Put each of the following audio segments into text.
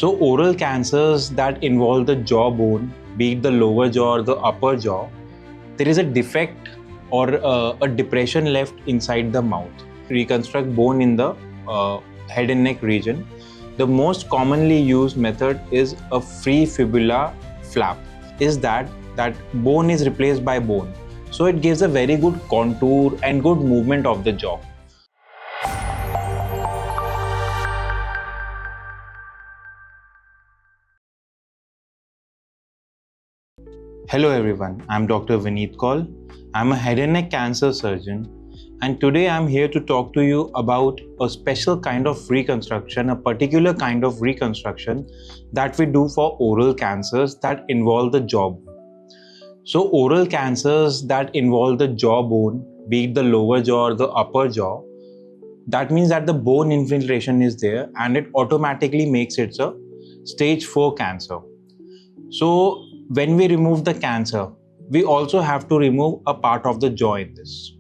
So oral cancers that involve the jawbone, be it the lower jaw or the upper jaw, there is a defect or a depression left inside the mouth. Reconstruct bone in the head and neck region. The most commonly used method is a free fibula flap. Is that bone is replaced by bone. So it gives a very good contour and good movement of the jaw. Hello everyone, I'm Dr. Vineet Kaul. I'm a head and neck cancer surgeon, and today I'm here to talk to you about a special kind of reconstruction, a particular kind of reconstruction that we do for oral cancers that involve the jawbone. So oral cancers that involve the jawbone, be it the lower jaw or the upper jaw, that means that the bone infiltration is there and it automatically makes it a stage 4 cancer. So when we remove the cancer, we also have to remove a part of the jaw in this.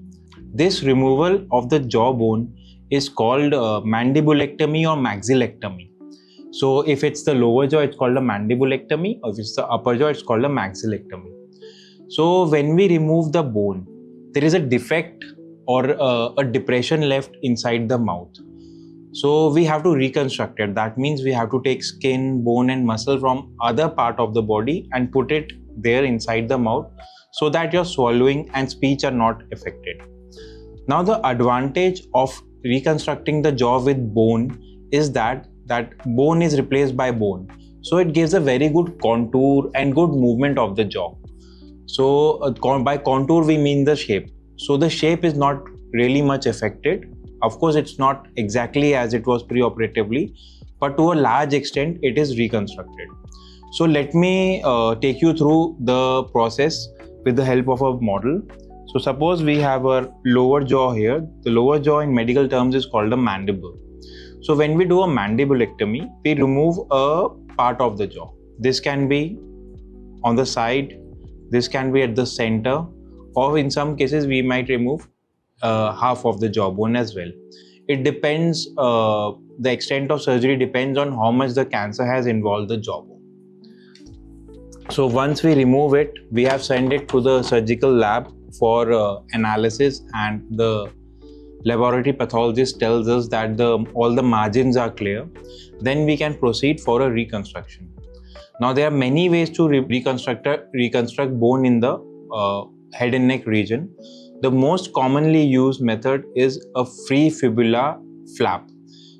This removal of the jawbone is called mandibulectomy or maxillectomy. So if it's the lower jaw, it's called a mandibulectomy, or if it's the upper jaw, it's called a maxillectomy. So when we remove the bone, there is a defect or a depression left inside the mouth. So we have to reconstruct it. That means we have to take skin, bone and muscle from other part of the body and put it there inside the mouth so that your swallowing and speech are not affected. Now the advantage of reconstructing the jaw with bone is that bone is replaced by bone. So it gives a very good contour and good movement of the jaw. So by contour we mean the shape. So the shape is not really much affected. Of course, it's not exactly as it was pre-operatively, but to a large extent, it is reconstructed. So let me take you through the process with the help of a model. So suppose we have a lower jaw here. The lower jaw in medical terms is called a mandible. So when we do a mandibulectomy, we remove a part of the jaw. This can be on the side, this can be at the center, or in some cases we might remove half of the jawbone as well. It depends, the extent of surgery depends on how much the cancer has involved the jawbone. So once we remove it, we have sent it to the surgical lab for analysis, and the laboratory pathologist tells us that all the margins are clear. Then we can proceed for a reconstruction. Now there are many ways to reconstruct bone in the head and neck region. The most commonly used method is a free fibula flap.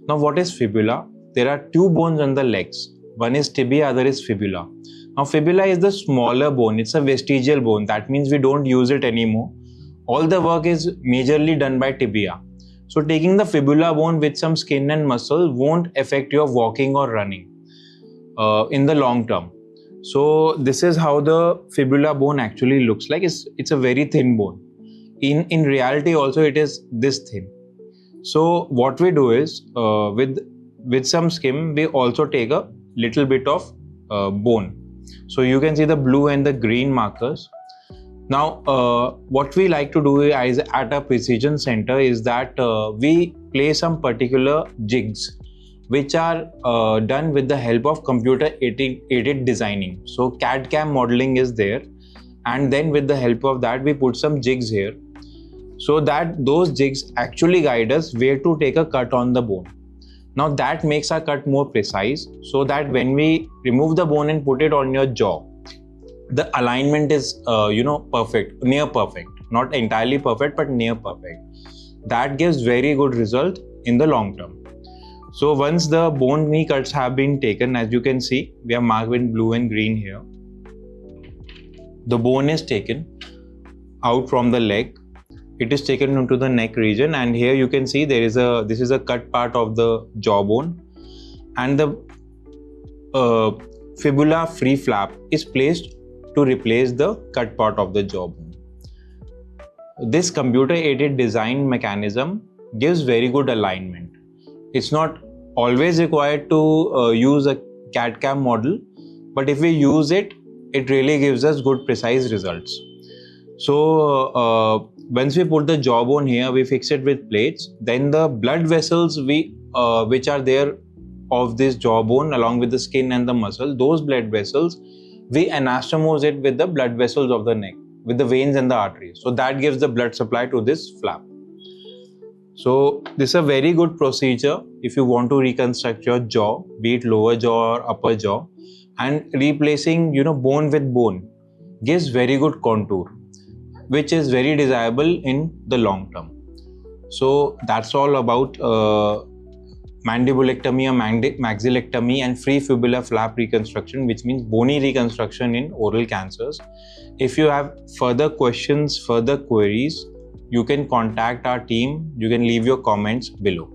Now what is fibula? There are two bones on the legs. One is tibia, other is fibula. Now fibula is the smaller bone. It's a vestigial bone. That means we don't use it anymore. All the work is majorly done by tibia. So taking the fibula bone with some skin and muscle won't affect your walking or running in the long term. So this is how the fibula bone actually looks like. It's a very thin bone. In reality also it is this thin. So what we do is with some skim we also take a little bit of bone. So you can see the blue and the green markers. Now what we like to do is at a precision center is that we play some particular jigs which are done with the help of computer aided designing. So CAD-CAM modeling is there, and then with the help of that we put some jigs here, so that those jigs actually guide us where to take a cut on the bone. Now that makes our cut more precise, so that when we remove the bone and put it on your jaw, the alignment is perfect, near perfect, not entirely perfect but near perfect. That gives very good result in the long term. So once the bone knee cuts have been taken, as you can see, we have marked in blue and green here. The bone is taken out from the leg. It is taken into the neck region, and here you can see this is a cut part of the jawbone, and the fibula free flap is placed to replace the cut part of the jawbone. This computer aided design mechanism gives very good alignment. It's not always required to use a CAD-CAM model, but if we use it, it really gives us good precise results. So once we put the jawbone here, we fix it with plates. Then the blood vessels which are there of this jawbone along with the skin and the muscle, those blood vessels, we anastomose it with the blood vessels of the neck, with the veins and the arteries. So that gives the blood supply to this flap. So this is a very good procedure if you want to reconstruct your jaw, be it lower jaw or upper jaw, and replacing bone with bone gives very good contour, which is very desirable in the long term. So that's all about mandibulectomy or maxillectomy and free fibula flap reconstruction, which means bony reconstruction in oral cancers. If you have further questions, further queries, you can contact our team. You can leave your comments below.